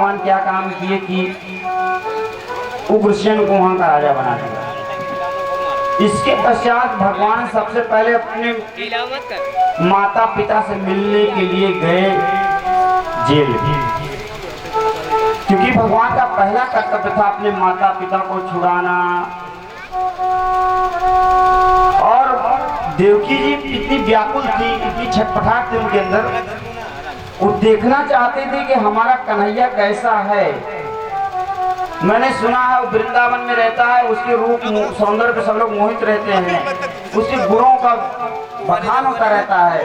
भगवान क्या काम किए कि उग्रसेन को वहां का राजा बना दिया। इसके पश्चात भगवान सबसे पहले अपने माता पिता से मिलने के लिए गए जेल, क्योंकि भगवान का पहला कर्तव्य था अपने माता पिता को छुड़ाना। और देवकी जी इतनी व्याकुल थी, इतनी छटपटाहट थी उनके अंदर, वो देखना चाहते थे कि हमारा कन्हैया कैसा है। मैंने सुना है वो वृंदावन में रहता है, उसके रूप सौंदर्य पे सब लोग मोहित रहते हैं, उसके गुणों का बखान होता रहता है,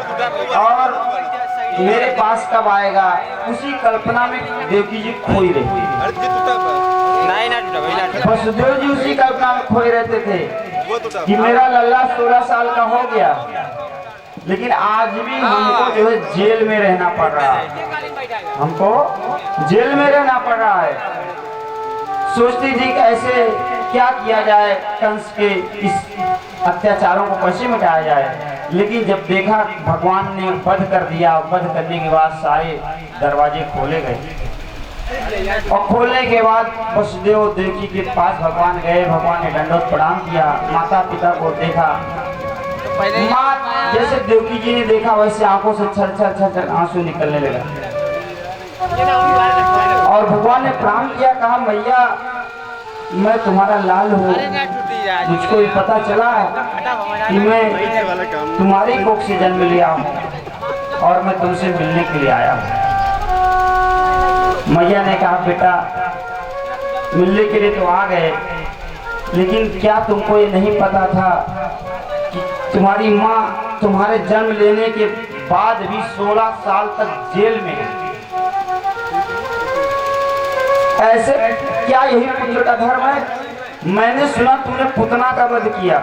और मेरे पास कब आएगा, उसी कल्पना में देवकी जी खोई रही। वसुदेव जी उसी कल्पना में खोए रहते थे कि मेरा लल्ला 16 साल का हो गया, लेकिन आज भी हमको जो है जेल में रहना पड़ रहा है, हमको जेल में रहना पड़ रहा है। सोचती थी कैसे क्या किया जाए, कंस के इस अत्याचारों को कैसे मिटाया जाए, लेकिन जब देखा भगवान ने वध कर दिया, वध करने के बाद सारे दरवाजे खोले गए, और खोलने के बाद वसुदेव देवकी के पास भगवान गए। भगवान ने दंडवत प्रणाम किया, माता पिता को देखा, माँ जैसे देवकी जी ने देखा वैसे आंखों से छर छर छर छर आंसू निकलने लगा, और भगवान ने प्रणाम किया, कहा मैया मैं तुम्हारा लाल हूँ, मुझको ये पता चला कि मैं तुम्हारी कोख से जन्म लिया हूँ और मैं तुमसे मिलने के लिए आया हूँ। मैया ने कहा बेटा मिलने के लिए तो आ गए, लेकिन क्या तुमको ये नहीं पता था कि तुम्हारी माँ तुम्हारे जन्म लेने के बाद भी 16 साल तक जेल में है। ऐसे क्या यही पुत्र का धर्म है? मैंने सुना तूने पुतना का वध किया,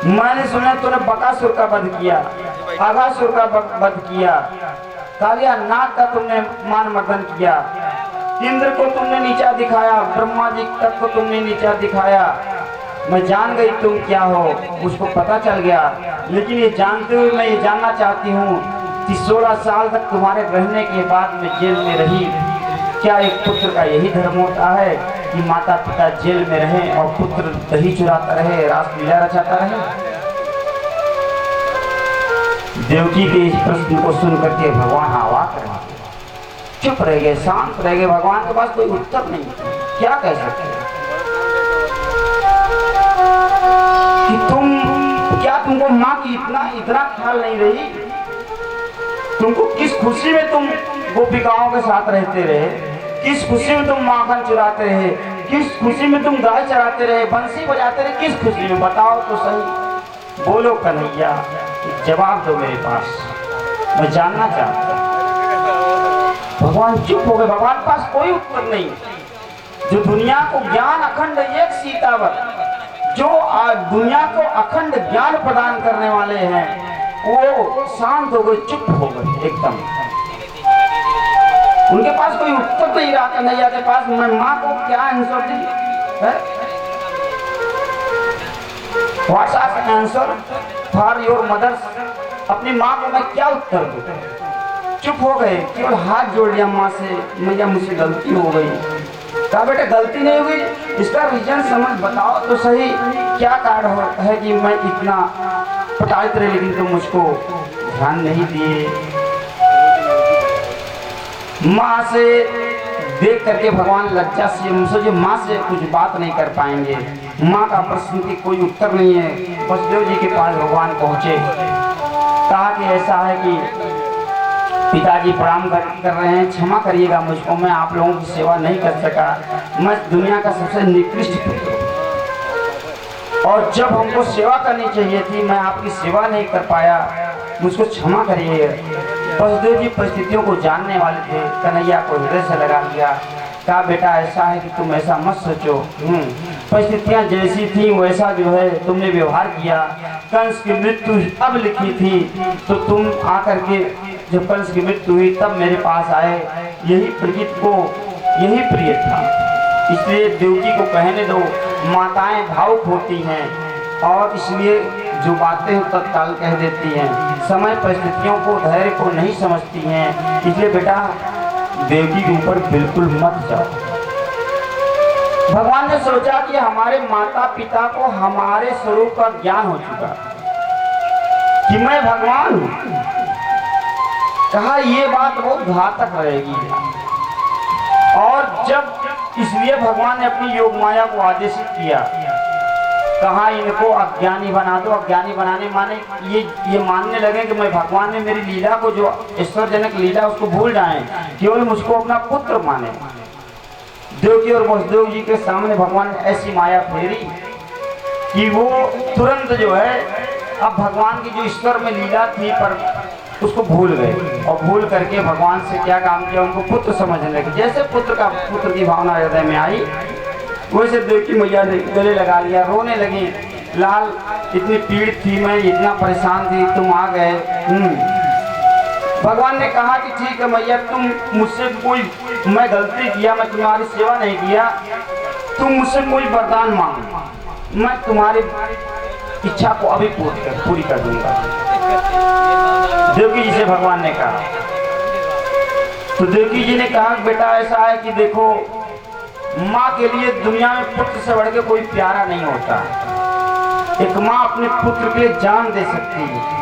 मैंने सुना तूने बकासुर का वध किया, अघासुर का वध किया, कालिया नाग का तुमने मान मर्दन किया, इंद्र को तुमने नीचा दिखाया, ब्रह्मा जी तक को तुमने नीचा दिखाया। मैं जान गई तुम क्या हो, उसको पता चल गया, लेकिन ये जानते हुए मैं ये जानना चाहती हूँ कि 16 साल तक तुम्हारे रहने के बाद मैं जेल में रही, क्या एक पुत्र का यही धर्म होता है कि माता पिता जेल में रहें और पुत्र दही चुराता रहे, रासलीला रचाता रहे? देवकी के इस प्रश्न को सुन करके भगवान अवाक रहे, चुप रह गए, शांत रह गए। भगवान के पास कोई उत्तर नहीं, क्या कह सकते कि क्या तुमको माँ की इतना ख्याल नहीं रही? तुमको किस खुशी में तुम गोपिकाओं के साथ रहते रहे, किस खुशी में तुम माखन चुराते रहे, किस खुशी में तुम गाय चराते रहे, बंसी बजाते रहे, किस खुशी में? बताओ तो सही, बोलो कन्हैया, जवाब दो मेरे पास, मैं जानना चाहता हूं। भगवान चुप हो गए, भगवान के पास कोई उत्तर नहीं। जो दुनिया को ज्ञान अखंड एक सीतावत, जो दुनिया को अखंड ज्ञान प्रदान करने वाले हैं, वो शांत हो गए, चुप हो गए एकदम। उनके पास कोई उत्तर नहीं रहा कन्हैया के पास। मैं माँ को क्या answer the? What's answer for your mother? अपनी माँ को मैं क्या उत्तर दूं? चुप हो गए, केवल हाथ जोड़ लिया माँ से, मैया मुझसे गलती हो गई। कहा बेटा गलती नहीं हुई, इसका रीजन समझ बताओ तो सही, क्या कारण है कि मैं इतना पटाते रहे लेकिन तुम मुझको ध्यान नहीं दिए? माँ से देख करके भगवान लज्जा से मुझसे माँ से कुछ बात नहीं कर पाएंगे। माँ का प्रश्न की कोई उत्तर नहीं है। वसुदेव जी के पास भगवान पहुँचे, कहा कि ऐसा है कि पिताजी प्रणाम कर रहे हैं, क्षमा करिएगा मुझको, मैं आप लोगों की सेवा नहीं कर सका, मैं दुनिया का सबसे निकृष्ट पुत्र, और जब हमको सेवा करनी चाहिए थी मैं आपकी सेवा नहीं कर पाया, मुझको क्षमा करिए। वसुदेव जी परिस्थितियों को जानने वाले थे, कन्हैया को हृदय से लगा लिया। कहा बेटा ऐसा है कि तुम ऐसा मत सोचो, परिस्थितियाँ जैसी थी वैसा जो है तुमने व्यवहार किया। कंस की मृत्यु अब लिखी थी तो तुम आकर के जब कंस की मृत्यु हुई तब मेरे पास आए, यही प्रगीत को यही प्रिय था। इसलिए देवकी को कहने दो, माताएं भावुक होती हैं और इसलिए जो बातें तत्काल कह देती हैं, समय परिस्थितियों को धैर्य को नहीं समझती हैं। इसलिए बेटा देवकी के ऊपर बिल्कुल मत जाओ। भगवान ने सोचा कि हमारे माता पिता को हमारे स्वरूप का ज्ञान हो चुका कि मैं भगवान हूं। कहा ये बात बहुत घातक रहेगी, और जब इसलिए भगवान ने अपनी योग माया को आदेशित किया, कहा इनको अज्ञानी बना दो। अज्ञानी बनाने माने ये मानने लगे कि मैं भगवान ने मेरी लीला को, जो ईश्वरजनक लीला, उसको भूल जाएं, केवल मुझको अपना पुत्र माने। देवकी और वसुदेव जी के सामने भगवान ने ऐसी माया फेरी कि वो तुरंत जो है अब भगवान की जो ईश्वर में लीला थी पर उसको भूल गए, और भूल करके भगवान से क्या काम किया, उनको पुत्र समझने लगे। जैसे पुत्र की भावना हृदय में आई, वैसे देवकी मैया ने गले लगा लिया, रोने लगी। लाल इतनी पीड़ित थी, मैं इतना परेशान थी, तुम आ गए। भगवान ने कहा कि ठीक है मैया, तुम मुझसे कोई, मैं गलती किया, मैं तुम्हारी सेवा नहीं किया, तुम मुझसे कोई वरदान मांगो, मैं तुम्हारी इच्छा को अभी पूरी कर दूंगा। देवकी जी से भगवान ने कहा। तो देवकी जी ने कहा बेटा ऐसा है कि देखो, माँ के लिए दुनिया में पुत्र से बढ़ के कोई प्यारा नहीं होता। एक माँ अपने पुत्र के लिए जान दे सकती है।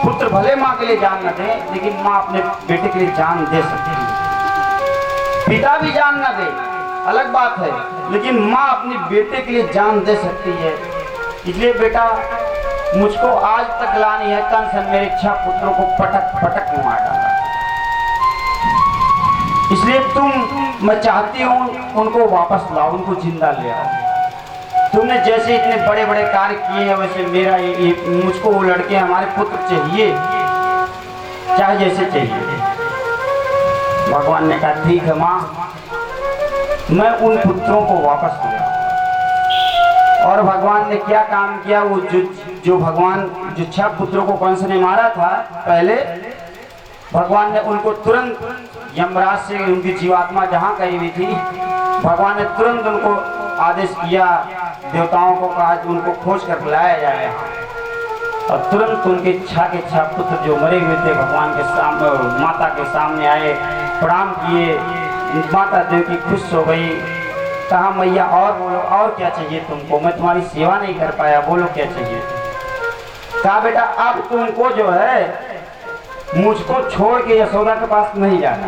पुत्र भले माँ के लिए जान न दे, लेकिन माँ अपने बेटे के लिए जान दे सकती है। पिता भी जान न दे अलग बात है, लेकिन माँ अपने बेटे के लिए जान दे सकती है। इसलिए बेटा मुझको आज तक लानी है, कंस ने मेरे 6 पुत्रों को पटक पटक मार डाला, इसलिए मैं चाहती हूँ उनको वापस लाओ, उनको जिंदा ले आओ। तुमने जैसे इतने बड़े बड़े कार्य किए हैं, वैसे मेरा मुझको वो लड़के हमारे पुत्र चाहिए, चाहे जैसे चाहिए। भगवान ने कहा ठीक है माँ, मैं उन पुत्रों को वापस ले आऊँ। और भगवान ने क्या काम किया, वो जो भगवान जो 6 पुत्रों को कंस ने मारा था पहले, भगवान ने उनको तुरंत यमराज से, उनकी जीवात्मा जहाँ कहीं भी थी, भगवान ने तुरंत उनको आदेश किया, देवताओं को कहा कि उनको खोज कर लाया जाए। और तुरंत उनके 6 के 6 पुत्र जो मरे हुए थे भगवान के सामने, माता के सामने आए, प्रणाम किए। माता देवकी खुश हो गई, कहा मैया और बोलो, और क्या चाहिए तुमको, मैं तुम्हारी सेवा नहीं कर पाया, बोलो क्या चाहिए। कहा बेटा अब तुमको जो है मुझको छोड़ के यशोदा के पास नहीं जाना।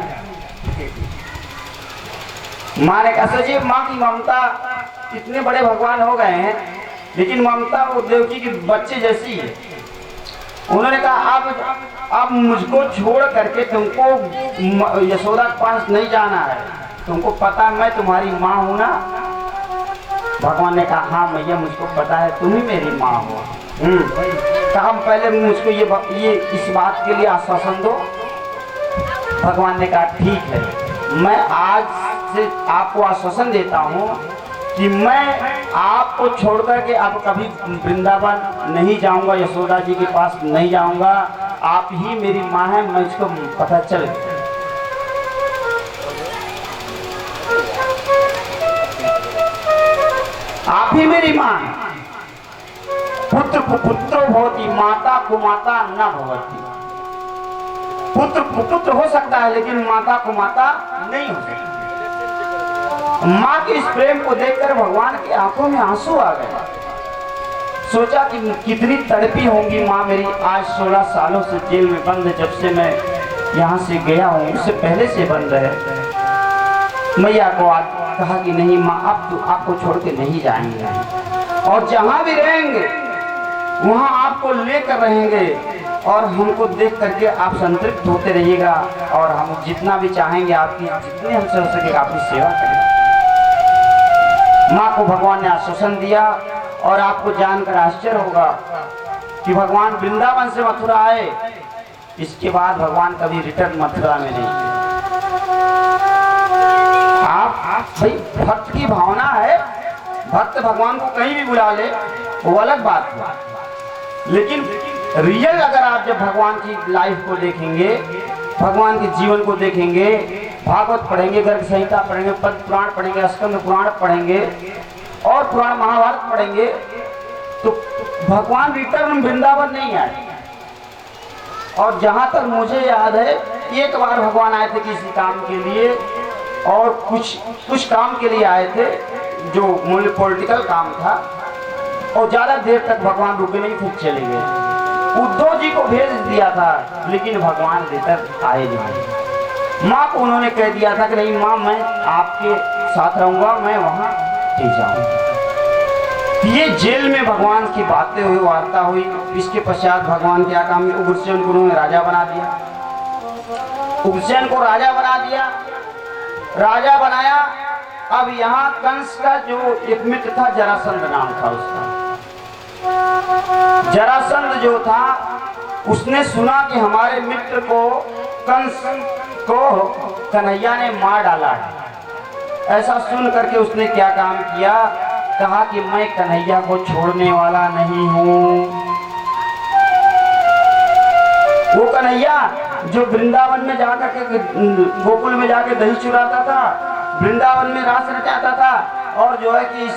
माँ ने कहा जी, माँ की ममता, इतने बड़े भगवान हो गए हैं, लेकिन ममता वो देवकी की बच्चे जैसी है। उन्होंने कहा अब मुझको छोड़ करके तुमको यशोदा के पास नहीं जाना है, तुमको पता मैं तुम्हारी माँ हूँ ना। भगवान ने कहा हाँ मैया, मुझको पता है तुम ही मेरी माँ हो। कहा पहले मुझको ये इस बात के लिए आश्वासन दो। भगवान ने कहा ठीक है, मैं आज से आपको आश्वासन देता हूँ कि मैं आपको छोड़कर के अब कभी वृंदावन नहीं जाऊंगा, यशोदा जी के पास नहीं जाऊंगा, आप ही मेरी माँ है, मैं इसको पता चल गया। आप ही मेरी माँ है। पुत्र पुत्रो भवति, माता कुमाता न भवति। पुत्र पुत्र हो सकता है, लेकिन माता कुमाता नहीं हो सकती। माँ के इस प्रेम को देखकर भगवान की आंखों में आंसू आ गए। सोचा कि कितनी तड़पी होंगी माँ मेरी, आज 16 सालों से जेल में बंद, जब से मैं यहाँ से गया हूँ, उससे पहले से बंद है। मैया को आज कहा कि नहीं माँ, अब तो आपको छोड़ के नहीं जाएंगे, और जहाँ भी रहेंगे वहाँ आपको लेकर रहेंगे, और हमको देख करके आप संतृप्त होते रहिएगा, और हम जितना भी चाहेंगे आपकी, जितने हमसे हो सके आपकी सेवा करेंगे। माँ को भगवान ने आश्वासन दिया, और आपको जानकर आश्चर्य होगा कि भगवान वृंदावन से मथुरा आए, इसके बाद भगवान कभी रिटर्न मथुरा में नहीं। आप भाई भक्त की भावना है, भक्त भगवान को कहीं भी बुला ले वो अलग बात है, लेकिन रियल अगर आप जब भगवान की लाइफ को देखेंगे, भगवान के जीवन को देखेंगे, भागवत पढ़ेंगे, गर्ग संहिता पढ़ेंगे, पद्म पुराण पढ़ेंगे, स्कंद पुराण पढ़ेंगे, और पुराण महाभारत पढ़ेंगे, तो भगवान रिटर्न वृंदावन नहीं आए। और जहाँ तक मुझे याद है एक बार भगवान आए थे किसी काम के लिए, और कुछ काम के लिए आए थे जो मूल पॉलिटिकल काम था, और ज्यादा देर तक भगवान रुके नहीं, फिर चले गए। उद्धव जी को भेज दिया था, लेकिन भगवान भीतर आए नहीं। माँ को उन्होंने कह दिया था कि नहीं माँ, मैं आपके साथ रहूंगा, मैं वहां नहीं जाऊंगा। ये जेल में भगवान की बातें हुई, वार्ता हुई। इसके पश्चात भगवान क्या काम, उग्रसेन को उन्होंने राजा बना दिया। उग्रसेन को राजा बना दिया, राजा बनाया। अब यहाँ कंस का जो एक मित्र था, जरासंध नाम था उसका। जरासंध जो था, उसने सुना कि हमारे मित्र को, कंस को कन्हैया ने मार डाला है। ऐसा सुन करके उसने क्या काम किया, कहा कि मैं कन्हैया को छोड़ने वाला नहीं हूं। वो कन्हैया जो वृंदावन में जाकर के, गोकुल में जाके दही चुराता था, वृंदावन में रास रचाता था, और जो है कि